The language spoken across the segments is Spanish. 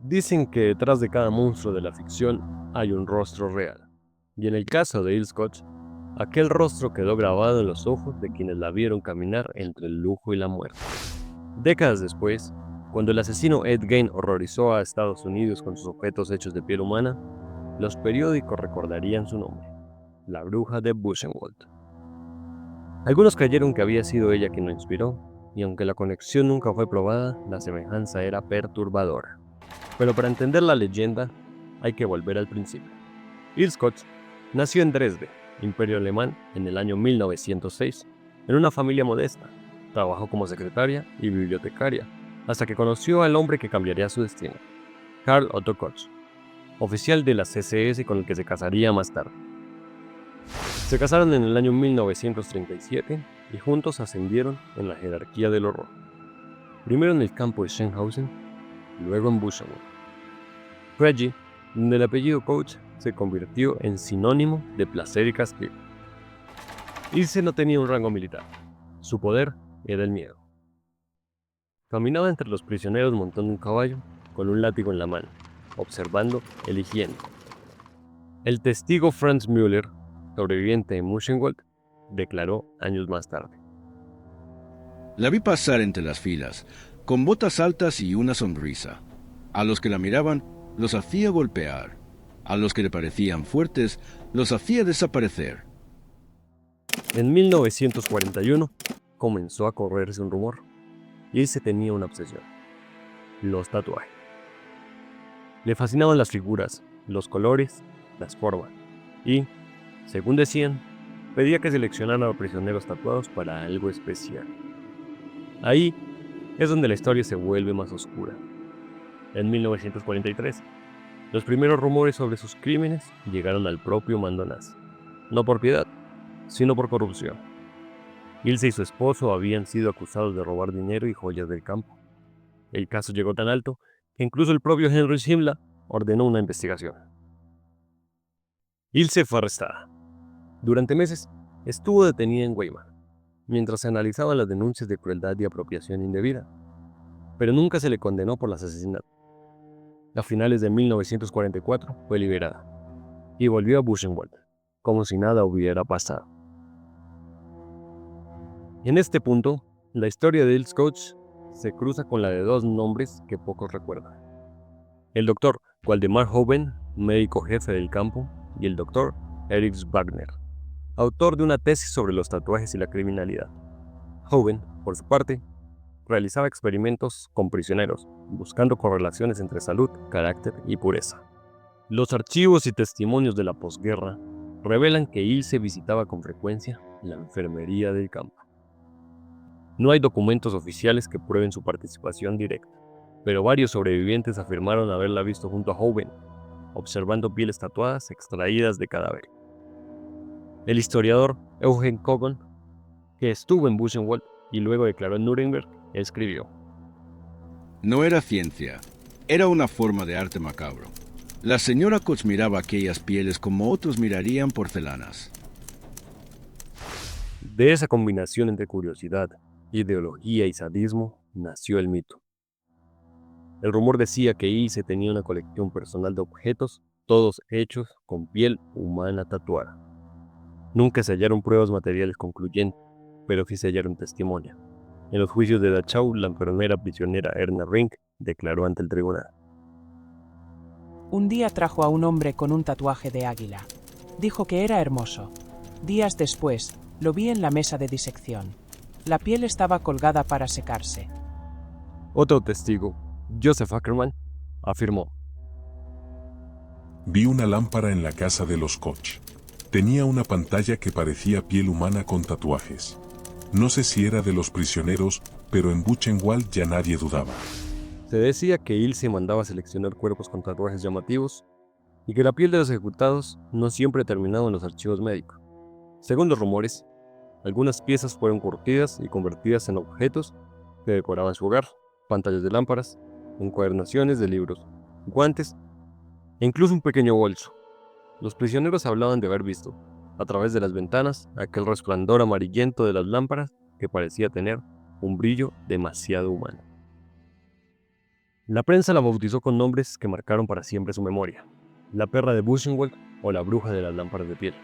Dicen que detrás de cada monstruo de la ficción hay un rostro real. Y en el caso de Il Scott, aquel rostro quedó grabado en los ojos de quienes la vieron caminar entre el lujo y la muerte. Décadas después, cuando el asesino Ed Gein horrorizó a Estados Unidos con sus objetos hechos de piel humana, los periódicos recordarían su nombre, la bruja de Buchenwald. Algunos creyeron que había sido ella quien lo inspiró, y aunque la conexión nunca fue probada, la semejanza era perturbadora. Pero para entender la leyenda, hay que volver al principio. Il Scott nació en Dresde, Imperio Alemán, en el año 1906, en una familia modesta. Trabajó como secretaria y bibliotecaria, hasta que conoció al hombre que cambiaría su destino, Karl Otto Koch, oficial de la CSS con el que se casaría más tarde. Se casaron en el año 1937 y juntos ascendieron en la jerarquía del horror. Primero en el campo de Schenhausen, luego en Buchenwald. Fue allí donde el apellido Koch se convirtió en sinónimo de placer y castigo. Ilse no tenía un rango militar. Su poder era el miedo. Caminaba entre los prisioneros montando un caballo, con un látigo en la mano, observando, eligiendo. El testigo Franz Müller, sobreviviente de Buchenwald, declaró años más tarde: La vi pasar entre las filas, con botas altas y una sonrisa. A los que la miraban, los hacía golpear. A los que le parecían fuertes, los hacía desaparecer. En 1941 comenzó a correrse un rumor. Ilse tenía una obsesión: los tatuajes. Le fascinaban las figuras, los colores, las formas, y, según decían, pedía que seleccionaran a los prisioneros tatuados para algo especial. Ahí es donde la historia se vuelve más oscura. En 1943, los primeros rumores sobre sus crímenes llegaron al propio mando nazi, no por piedad, sino por corrupción. Ilse y su esposo habían sido acusados de robar dinero y joyas del campo. El caso llegó tan alto que incluso el propio Heinrich Himmler ordenó una investigación. Ilse fue arrestada. Durante meses estuvo detenida en Weimar, mientras se analizaban las denuncias de crueldad y apropiación indebida, pero nunca se le condenó por los asesinatos. A finales de 1944 fue liberada y volvió a Buchenwald, como si nada hubiera pasado. En este punto, la historia de Il Scott se cruza con la de dos nombres que pocos recuerdan: el doctor Waldemar Hoben, médico jefe del campo, y el doctor Erich Wagner, autor de una tesis sobre los tatuajes y la criminalidad. Hoben, por su parte, realizaba experimentos con prisioneros, buscando correlaciones entre salud, carácter y pureza. Los archivos y testimonios de la posguerra revelan que Ilse visitaba con frecuencia la enfermería del campo. No hay documentos oficiales que prueben su participación directa, pero varios sobrevivientes afirmaron haberla visto junto a Hoben, observando pieles tatuadas extraídas de cadáveres. El historiador Eugen Kogon, que estuvo en Buchenwald y luego declaró en Nuremberg, escribió: No era ciencia, era una forma de arte macabro. La señora Koch miraba aquellas pieles como otros mirarían porcelanas. De esa combinación entre curiosidad, ideología y sadismo nació el mito. El rumor decía que Ilse tenía una colección personal de objetos, todos hechos con piel humana tatuada. Nunca se hallaron pruebas materiales concluyentes, pero sí se hallaron testimonios. En los juicios de Dachau, la enfermera prisionera Erna Rink declaró ante el tribunal: Un día trajo a un hombre con un tatuaje de águila. Dijo que era hermoso. Días después, lo vi en la mesa de disección. La piel estaba colgada para secarse. Otro testigo, Joseph Ackerman, afirmó: Vi una lámpara en la casa de los Koch. Tenía una pantalla que parecía piel humana con tatuajes. No sé si era de los prisioneros, pero en Buchenwald ya nadie dudaba. Se decía que Ilse mandaba seleccionar cuerpos con tatuajes llamativos y que la piel de los ejecutados no siempre terminaba en los archivos médicos. Según los rumores, algunas piezas fueron curtidas y convertidas en objetos que decoraban su hogar: pantallas de lámparas, encuadernaciones de libros, guantes e incluso un pequeño bolso. Los prisioneros hablaban de haber visto, a través de las ventanas, aquel resplandor amarillento de las lámparas que parecía tener un brillo demasiado humano. La prensa la bautizó con nombres que marcaron para siempre su memoria: la perra de Buchenwald o la bruja de las lámparas de piel.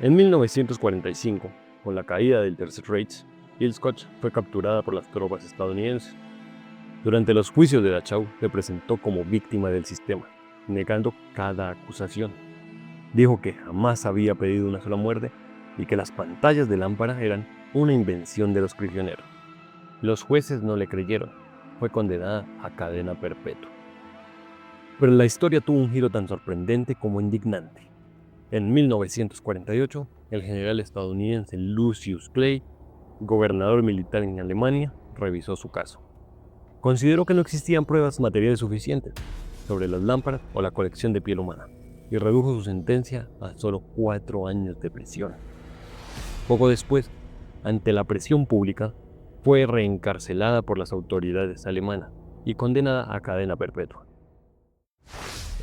En 1945, con la caída del Tercer Reich, Hillscotch fue capturada por las tropas estadounidenses. Durante los juicios de Dachau se presentó como víctima del sistema, negando cada acusación. Dijo que jamás había pedido una sola muerte y que las pantallas de lámpara eran una invención de los prisioneros. Los jueces no le creyeron. Fue condenada a cadena perpetua. Pero la historia tuvo un giro tan sorprendente como indignante. En 1948, el general estadounidense Lucius Clay, gobernador militar en Alemania, revisó su caso. Consideró que no existían pruebas materiales suficientes sobre las lámparas o la colección de piel humana y redujo su sentencia a solo 4 años de prisión. Poco después, ante la presión pública, fue reencarcelada por las autoridades alemanas y condenada a cadena perpetua.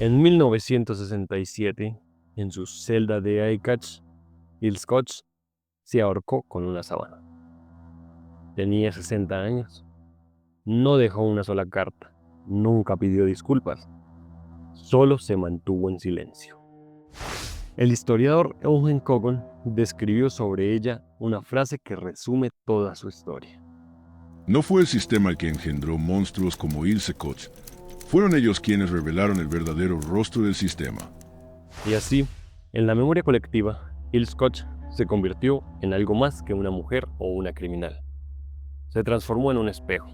En 1967, en su celda de Aikach, Hillscotch se ahorcó con una sábana. Tenía 60 años. No dejó una sola carta, nunca pidió disculpas, solo se mantuvo en silencio. El historiador Eugen Kogon describió sobre ella una frase que resume toda su historia. No fue el sistema el que engendró monstruos como Hillscotch. Fueron ellos quienes revelaron el verdadero rostro del sistema. Y así, en la memoria colectiva, Hillscotch se convirtió en algo más que una mujer o una criminal. Se transformó en un espejo.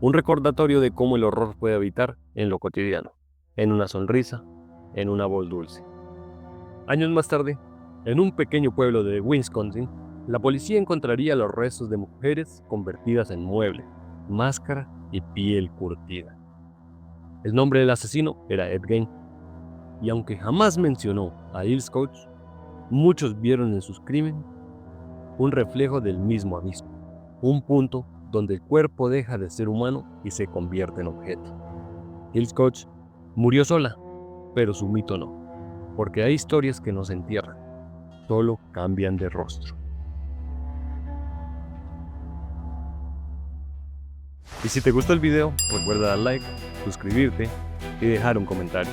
Un recordatorio de cómo el horror puede habitar en lo cotidiano, en una sonrisa, en una voz dulce. Años más tarde, en un pequeño pueblo de Wisconsin, la policía encontraría los restos de mujeres convertidas en muebles, máscara y piel curtida. El nombre del asesino era Ed Gein, y aunque jamás mencionó a Hillscotch, muchos vieron en sus crímenes un reflejo del mismo abismo, un punto donde el cuerpo deja de ser humano y se convierte en objeto. Hillscotch murió sola, pero su mito no, porque hay historias que no se entierran, solo cambian de rostro. Y si te gustó el video, recuerda dar like, suscribirte y dejar un comentario.